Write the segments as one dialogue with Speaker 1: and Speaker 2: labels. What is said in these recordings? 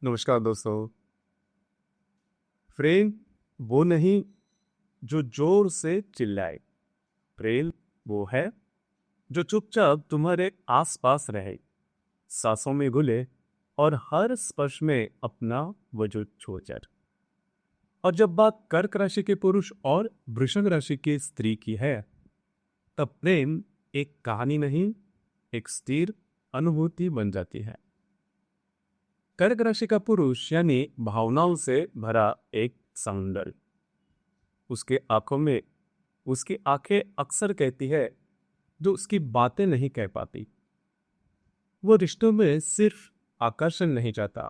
Speaker 1: नमस्कार दोस्तों। प्रेम वो नहीं जो जोर से चिल्लाए। प्रेम वो है जो चुपचाप तुम्हारे आसपास रहे, सांसों में घुले और हर स्पर्श में अपना वजूद छोड़ जाए। और जब बात कर्क राशि के पुरुष और वृषभ राशि की स्त्री की है, तब प्रेम एक कहानी नहीं, एक स्थिर अनुभूति बन जाती है। कर्क राशि का पुरुष यानी भावनाओं से भरा एक समुंदर। उसके आंखों में उसकी आंखें अक्सर कहती है जो उसकी बातें नहीं कह पाती। वो रिश्तों में सिर्फ आकर्षण नहीं चाहता,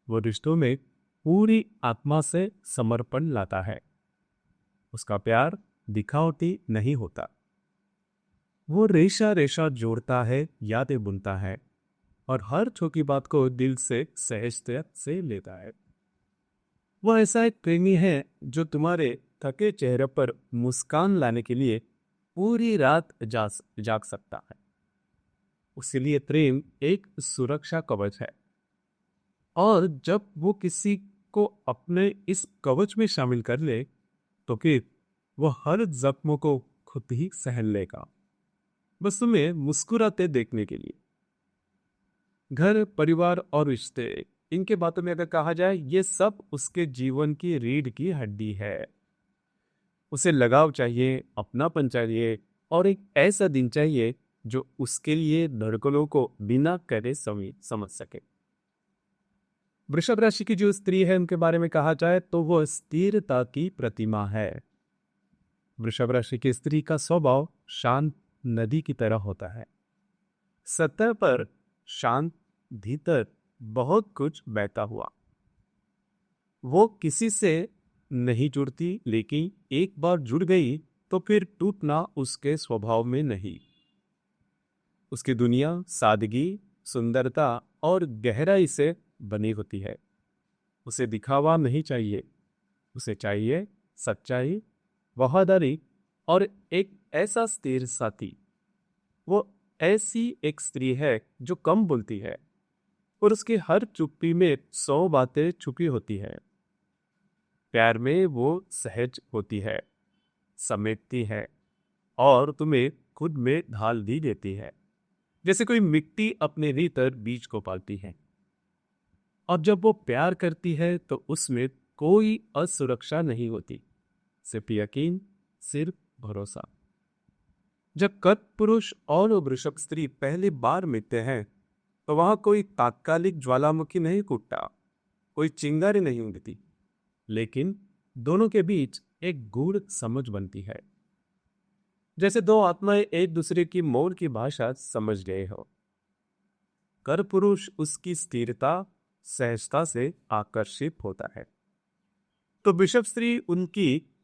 Speaker 1: वो रिश्तों में पूरी आत्मा से समर्पण लाता है। उसका प्यार दिखावटी नहीं होता, वो रेशा रेशा जोड़ता है, यादें बुनता है और हर छोटी बात को दिल से सहजता से लेता है। वो ऐसा एक प्रेमी है जो तुम्हारे थके चेहरे पर मुस्कान लाने के लिए पूरी रात जाग सकता है। उसके लिए प्रेम एक सुरक्षा कवच है, और जब वो किसी को अपने इस कवच में शामिल कर ले तो फिर वो हर जख्म को खुद ही सहन लेगा, बस तुम्हें मुस्कुराते देखने के लिए। घर, परिवार और रिश्ते, इनके बातों में अगर कहा जाए, ये सब उसके जीवन की रीढ़ की हड्डी है। उसे लगाव चाहिए, अपनापन चाहिए और एक ऐसा दिन चाहिए जो उसके लिए धड़कनों को बिना करे समझ सके। वृषभ राशि की जो स्त्री है, उनके बारे में कहा जाए तो वो स्थिरता की प्रतिमा है। वृषभ राशि की स्त्री का स्वभाव शांत नदी की तरह होता है। सतह पर शांत, भीतर बहुत कुछ बहता हुआ। वो किसी से नहीं जुड़ती, लेकिन एक बार जुड़ गई तो फिर टूटना उसके स्वभाव में नहीं। उसकी दुनिया सादगी, सुंदरता और गहराई से बनी होती है। उसे दिखावा नहीं चाहिए, उसे चाहिए सच्चाई, वफादारी और एक ऐसा स्थिर साथी। वो ऐसी एक स्त्री है जो कम बोलती है और उसकी हर चुप्पी में 100 बातें छुपी होती है। प्यार में वो सहज होती है, समेटती है और तुम्हें खुद में ढाल दी देती है, जैसे कोई मिट्टी अपने भीतर बीज को पालती है। और जब वो प्यार करती है तो उसमें कोई असुरक्षा नहीं होती, सिर्फ यकीन, सिर्फ भरोसा। जब कर्क पुरुष और वृषभ स्त्री पहली बार मिलते हैं तो वहां कोई तात्कालिक ज्वालामुखी नहीं फूटता, कोई चिंगारी नहीं उड़ती, लेकिन दोनों के बीच एक गूढ़ समझ बनती है, जैसे दो आत्माएं एक दूसरे की मौन की भाषा समझ गए हो। कर पुरुष उसकी स्थिरता, सहजता से आकर्षित होता है, तो वृषभ स्त्री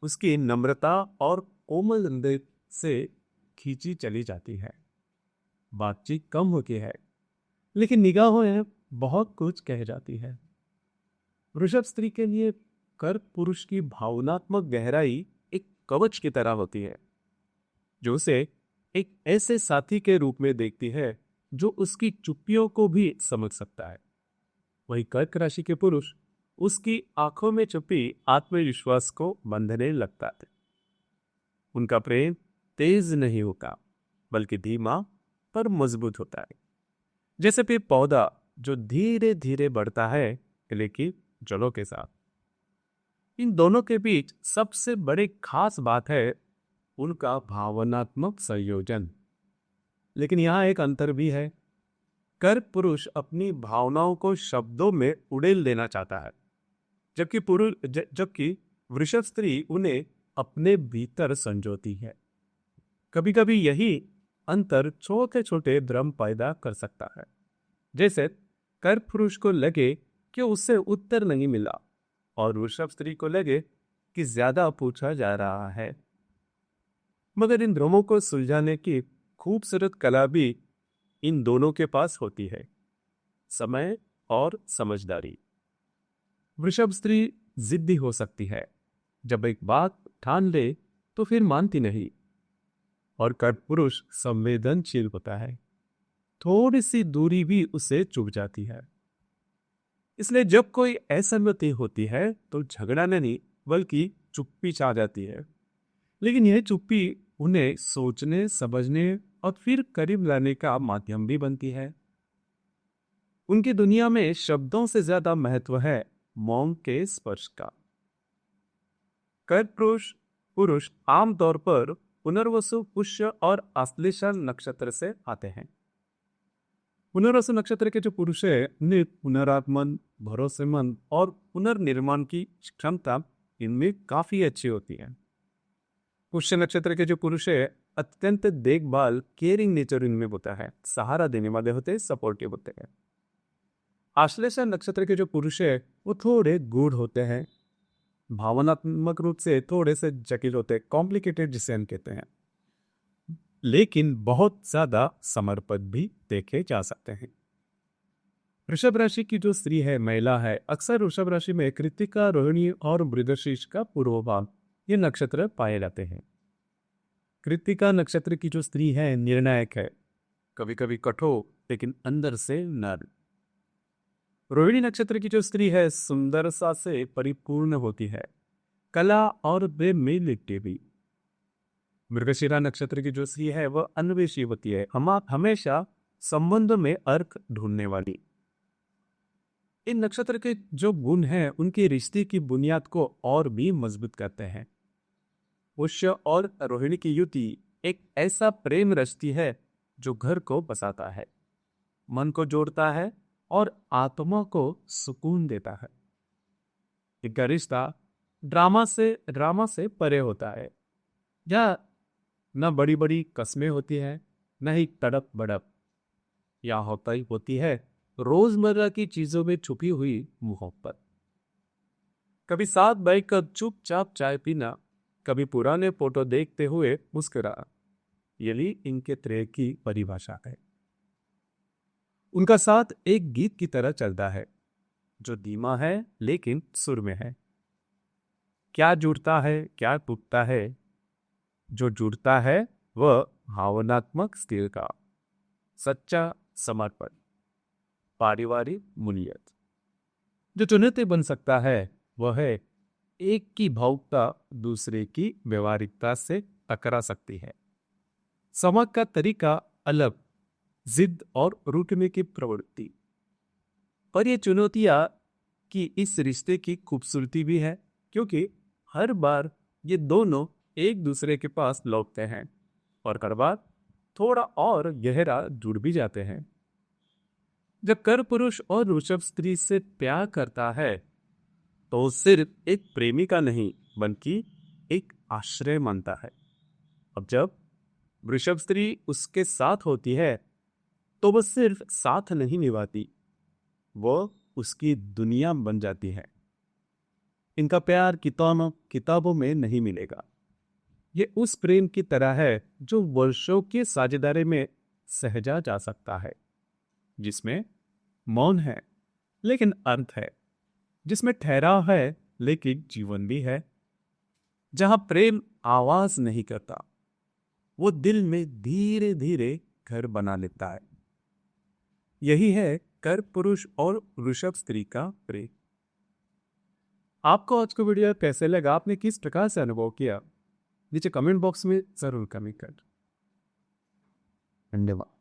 Speaker 1: उसकी नम्रता और कोमल अंदर से खींची चली जाती है। बातचीत कम होती है, लेकिन निगाहों में बहुत कुछ कह जाती है। वृषभ स्त्री के लिए कर्क पुरुष की भावनात्मक गहराई एक कवच की तरह होती है, जो उसे एक ऐसे साथी के रूप में देखती है जो उसकी चुप्पियों को भी समझ सकता है। वही कर्क राशि के पुरुष उसकी आंखों में छुपी आत्मविश्वास को बंधने लगता है। उनका प्रेम तेज नहीं होता, बल्कि धीमा पर मजबूत होता है, जैसे भी पौधा जो धीरे धीरे बढ़ता है लेकिन जड़ों के साथ। इन दोनों के बीच सबसे बड़ी खास बात है उनका भावनात्मक संयोजन। लेकिन यहाँ एक अंतर भी है। कर्क पुरुष अपनी भावनाओं को शब्दों में उड़ेल देना चाहता है, जबकि वृषभ स्त्री उन्हें अपने भीतर संजोती है। कभी कभी यही अंतर छोटे छोटे भ्रम पैदा कर सकता है, जैसे कर्क पुरुष को लगे कि उससे उत्तर नहीं मिला और वृषभ स्त्री को लगे कि ज्यादा पूछा जा रहा है। मगर इन भ्रमों को सुलझाने की खूबसूरत कला भी इन दोनों के पास होती है, समय और समझदारी। वृषभ स्त्री जिद्दी हो सकती है, जब एक बात ठान ले तो फिर मानती नहीं, और कर्क पुरुष संवेदनशील होता है, थोड़ी सी दूरी भी उसे चुभ जाती है। इसलिए जब कोई असहमति होती है तो झगड़ा नहीं बल्कि चुप्पी छा जाती है। लेकिन यह चुप्पी उन्हें सोचने, समझने और फिर करीब लाने का माध्यम भी बनती है। उनकी दुनिया में शब्दों से ज्यादा महत्व है मौन के स्पर्श का। कर्कपुरुष पुरुष आमतौर पर पुनर्वसु, पुष्य और आश्लेषा नक्षत्र से आते हैं। पुनर्वसु नक्षत्र के जो पुरुष है उन्हें पुनरागमन, भरोसेमंद और पुनर्निर्माण की क्षमता इनमें काफी अच्छी होती है। पुष्य नक्षत्र के जो पुरुष है अत्यंत देखभाल, केयरिंग नेचर इनमें होता है, सहारा देने वाले होते हैं, सपोर्टिव होते हैं। आश्लेषा नक्षत्र के जो पुरुष है वो थोड़े गूढ़ होते हैं, भावनात्मक रूप से थोड़े से जटिल होते हैं, कॉम्प्लिकेटेड जिसे हम कहते हैं, लेकिन बहुत ज्यादा समर्पित भी देखे जा सकते हैं। वृषभ राशि की जो स्त्री है, महिला है, अक्सर वृषभ राशि में कृत्तिका, रोहिणी और मृगशीर्ष का पूर्व भाग ये नक्षत्र पाए जाते हैं। कृत्तिका नक्षत्र की जो स्त्री है निर्णायक है, कभी कभी कठोर लेकिन अंदर से नर्म। रोहिणी नक्षत्र की जो स्त्री है सुंदरता से परिपूर्ण होती है, कला और प्रेम में लिपटी भी। मृगशिरा नक्षत्र की जो स्त्री है वह अन्वेषी होती है, हमेशा संबंध में अर्थ ढूंढने वाली। इन नक्षत्र के जो गुण हैं उनके रिश्ते की बुनियाद को और भी मजबूत करते हैं। पुष्य और रोहिणी की युति एक ऐसा प्रेम रचती है जो घर को बसाता है, मन को जोड़ता है और आत्मा को सुकून देता है। इनका रिश्ता ड्रामा से परे होता है, या न बड़ी बड़ी कस्में होती है, न ही तड़प बड़प, या होती है रोजमर्रा की चीजों में छुपी हुई मोहब्बत। कभी साथ बैठकर चुपचाप चाय पीना, कभी पुराने फोटो देखते हुए मुस्कुरा, यही इनके प्रेम की परिभाषा है। उनका साथ एक गीत की तरह चलता है जो धीमा है लेकिन सुर में है। क्या जुड़ता है, क्या टूटता है? जो जुड़ता है वह भावनात्मक स्थिर का सच्चा समर्पण, पारिवारिक मूल्य। जो चुनौती बन सकता है वह है एक की भावुकता दूसरे की व्यवहारिकता से टकरा सकती है। समझ का तरीका अलग, जिद और रूठने की प्रवृत्ति। पर ये चुनौतियां की इस रिश्ते की खूबसूरती भी है, क्योंकि हर बार ये दोनों एक दूसरे के पास लौटते हैं और हर बार थोड़ा और गहरा जुड़ भी जाते हैं। जब कर पुरुष और वृषभ स्त्री से प्यार करता है तो सिर्फ एक प्रेमिका नहीं बल्कि एक आश्रय मानता है। अब जब वृषभ स्त्री उसके साथ होती है तो वह सिर्फ साथ नहीं निभाती, वो उसकी दुनिया बन जाती है। इनका प्यार किताबों में नहीं मिलेगा। ये उस प्रेम की तरह है जो वर्षों की साझेदारी में सहजा जा सकता है, जिसमें मौन है लेकिन अर्थ है, जिसमें ठहराव है लेकिन जीवन भी है, जहां प्रेम आवाज नहीं करता, वो दिल में धीरे धीरे घर बना लेता है। यही है कर पुरुष और वृषभ स्त्री का प्रेम। आपको आज का वीडियो कैसे लगा, आपने किस प्रकार से अनुभव किया, नीचे कमेंट बॉक्स में जरूर कमेंट कर। धन्यवाद।